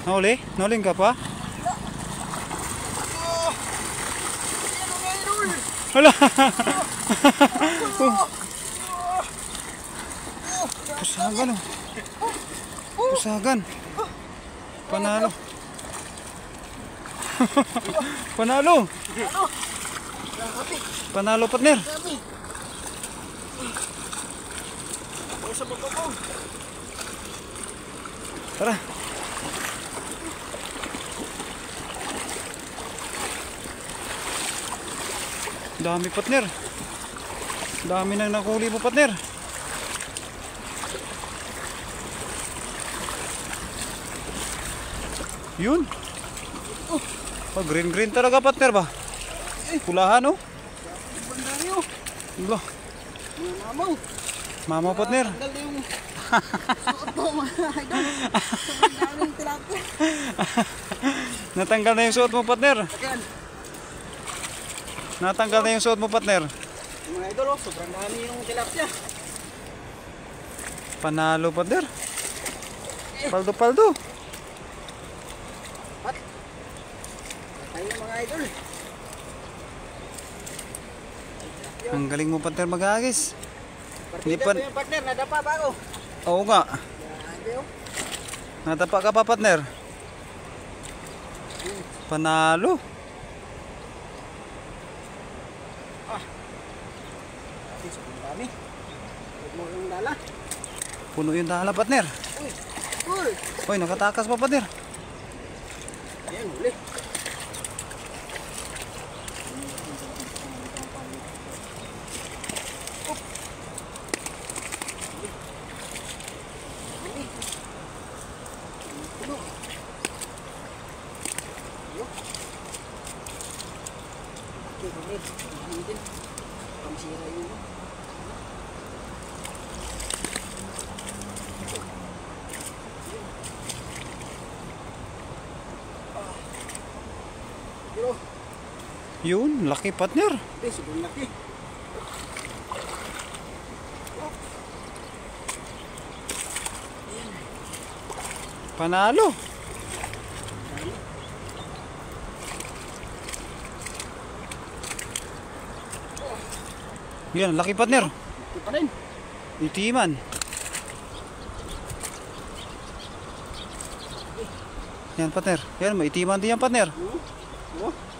Nahuli? Nahuling ka pa? Hala! Pusagan oh. Pusagan. Panalo. Panalo. Panalo partner. Tara. Dami partner. Dami nang nakuli mo partner. Yun. Oh, green talaga partner ba? Pulahan oh. Wala. Mamaw partner. Natanggal na yung suot mo partner. Natanggal na yung suot mo partner. Mga idol, sobrang dami yung tilapia. Panalo partner. Paldo. At tayo mga idol. Ang galing mo partner mag-aagis. Partida pa yung partner, nadapa ba ako? Oo nga. Nadapa ka pa partner. Panalo. Sobrang dami. Puno yung dala. Puno yung dala partner. Uy, nakatakas pa partner. Ayan, huli. Yun, laki partner. Sobrang laki. Panalo. Yan, laki partner. Ito pa rin. Itiman. Yan partner. Yan, may itiman din yan partner.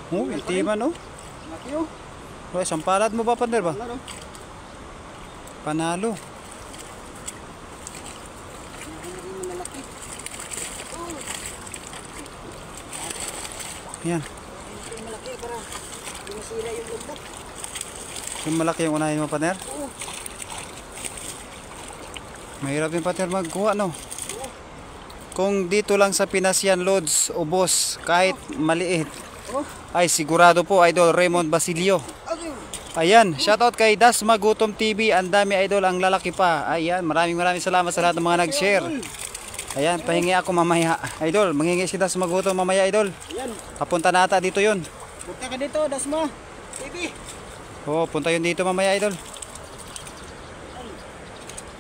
Oh, itiman oh. Laki oh. Uy, sampalat mo ba partner ba? Panalo. Yan. Malaki para hindi masira yung lubot. Yung malaki yung unahin mo partner? Oo. Mahirap din partner magkuha no? Kung dito lang sa Pinas yan loads o boss kahit maliit ay sigurado po idol Raymond Basilio. Ayan, shoutout kay Dasma Gutom TV. Ang dami idol, ang lalaki pa. Ayan, maraming salamat sa lahat ng mga nag-share. Ayan, pahingi ako mamaya. Idol, manghingi si Dasma Gutom mamaya idol. Ayan. Papunta nata dito yun. Punta ka dito, Dasma TV. Oo, punta yun dito mamaya idol.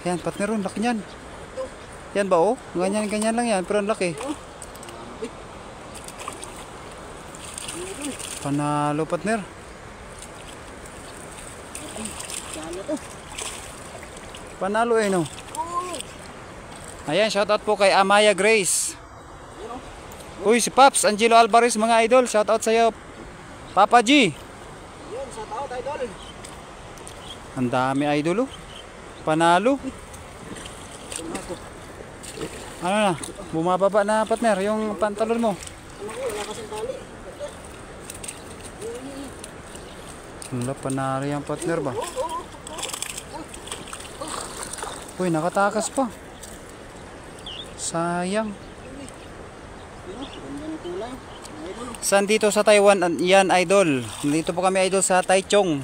Ayan, partner ron, laki niyan. Yan ba oh? Ganyan lang yan, pero ang laki. Panalo partner. Panalo eh no. Ayan, shoutout po kay Amaya Grace. Uy, si Paps Angelo Alvarez mga idol, shoutout sa iyo Papa G. Yun, shoutout idol. Ang dami idol oh. Panalo. Ano na? Bumababa na partner yung pantalon mo. Wala kasing tali. Wala, panalo yung partner ba? Uy, nakatakas pa. Sayang. Saan dito sa Taiwan yan idol? Dito po kami idol sa Taichung.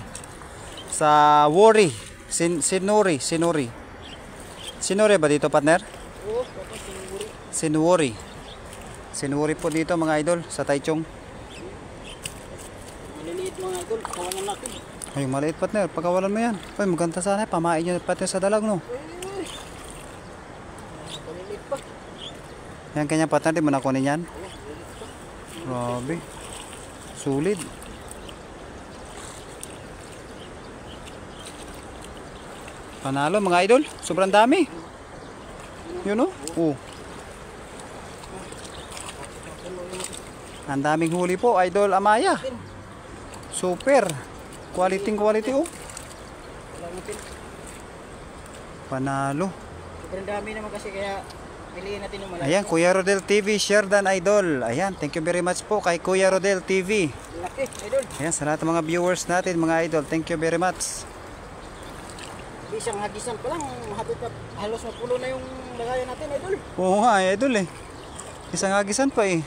Sa Wori. Sinuri ba dito partner? Sinuri. Sinuri po dito mga idol sa Taichung. Maliliit mga idol, kawalan natin. Ay, maliit partner, pagkawalan mo yan. Uy, maganda sana, pamain nyo partner sa dalag no. Maliliit pa. Yan kanya partner, di mo nakunin yan? Grabe. Sulit. Panalo mga idol. Sobrang dami. Yun o. Oh. Ang daming huli po, Idol Amaya. Super. Quality oh. Panalo. Sobrang dami naman kasi kaya piliin natin yung malaki. Ayan, Kuya Rodel TV, share dan Idol. Ayan, thank you very much po kay Kuya Rodel TV. Laki, idol. Ayan, sa lahat ng mga viewers natin, mga idol, thank you very much. Isang hagisan pa lang, halos mapulo na yung lagayan natin, idol. Oo nga, Idol eh. Isang hagisan pa eh.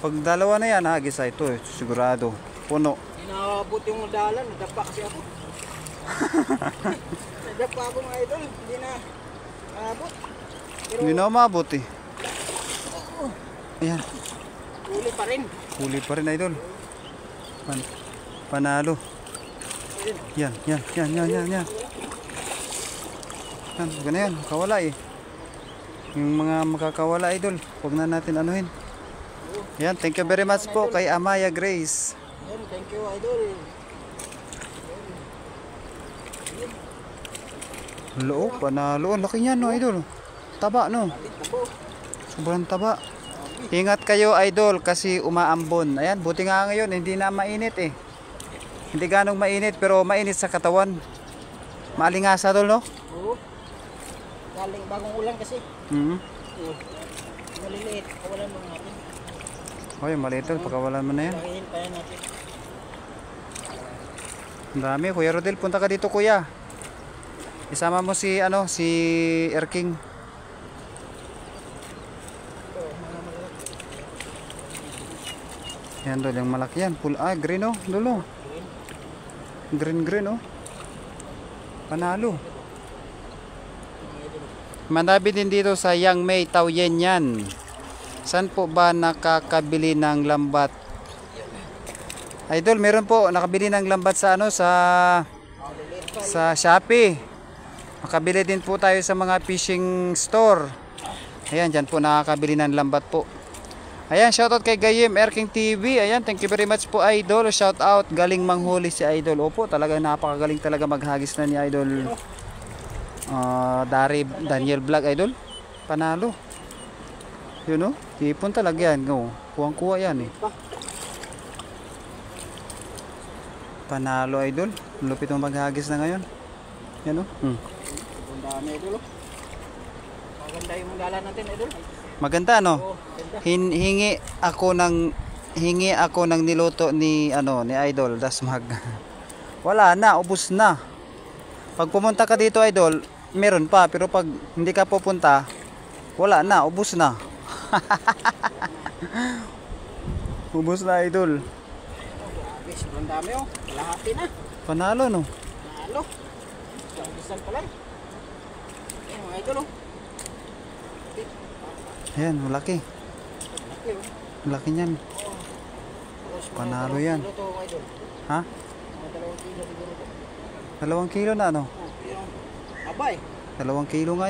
Pag dalawa na yan, hagisa ito eh, sigurado. Puno. Inaabot yung dalan, nadapa kasi ako. Nadapa ako mga idol, hindi na abot. Pero Hindi na umabot eh. Ayan, huli pa rin. huli pa rin Idol. Panalo. Yan. Yan, huwag na yan, kawala eh. Yung mga makakawala Idol, huwag na natin anuhin. Yan, thank you very much po kay Amaya Grace. Yan, thank you idol. Loo, panalo. Ang laki niyan no Idol. Taba no. Sobrang taba. Ingat kayo Idol kasi umaambon. Ayan, buti nga ngayon hindi na mainit eh. Hindi ganong mainit pero mainit sa katawan. Maalingasa Idol no? Oo. Galing bagong ulan kasi. Oo. Maliliit, kawalan mo natin. Hoy, maliit Idol, pagkawalan mo na yan. Lakihin pa yan natin. Ang dami, Kuya Rodel, punta ka dito Kuya. Isama mo si si Erking. Yan Dol, yung malaki yan. Green oh, Dol oh. Green oh. Panalo. Manabi din dito sa Yang May Taoyen yan. Saan po ba nakakabili ng lambat? Idol, meron po nakabili ng lambat sa sa Shopee. Makabili din po tayo sa mga fishing store. Ayan, dyan po nakakabili ng lambat po. Ayan, shoutout kay Gayem Erking TV. Ayan, thank you very much po Idol. Shoutout, galing manghuli si Idol. Opo, talaga napakagaling talaga maghagis na ni Idol. Daniel Vlog Idol. Panalo. Yun o, ipon talaga yan. Kuwang-kuwa yan eh. Panalo Idol. Lupit mong maghagis na ngayon. Yan o. Ang dami idol. Maganda yung dala natin idol. Maganda no? Oo, ganda. Hingi ako ng niluto ni ni Idol Dasmag. Wala na, ubos na. Pag pumunta ka dito Idol, meron pa, pero pag hindi ka pupunta, wala na, ubos na. Ubos na Idol. Grabe, sobrang dami oh. Kalahati na. Panalo no? Panalo. Isang bisan pa lang. Ayan mga idol oh. Ayan, malaki. Laki oh. Malaki niyan. Tapos mga Panalo 2 yan. kilo to, idol. Ha? Mga 2 kilo siguro to. 2 kilo na ano? Oh, yung abay. 2 kilo nga.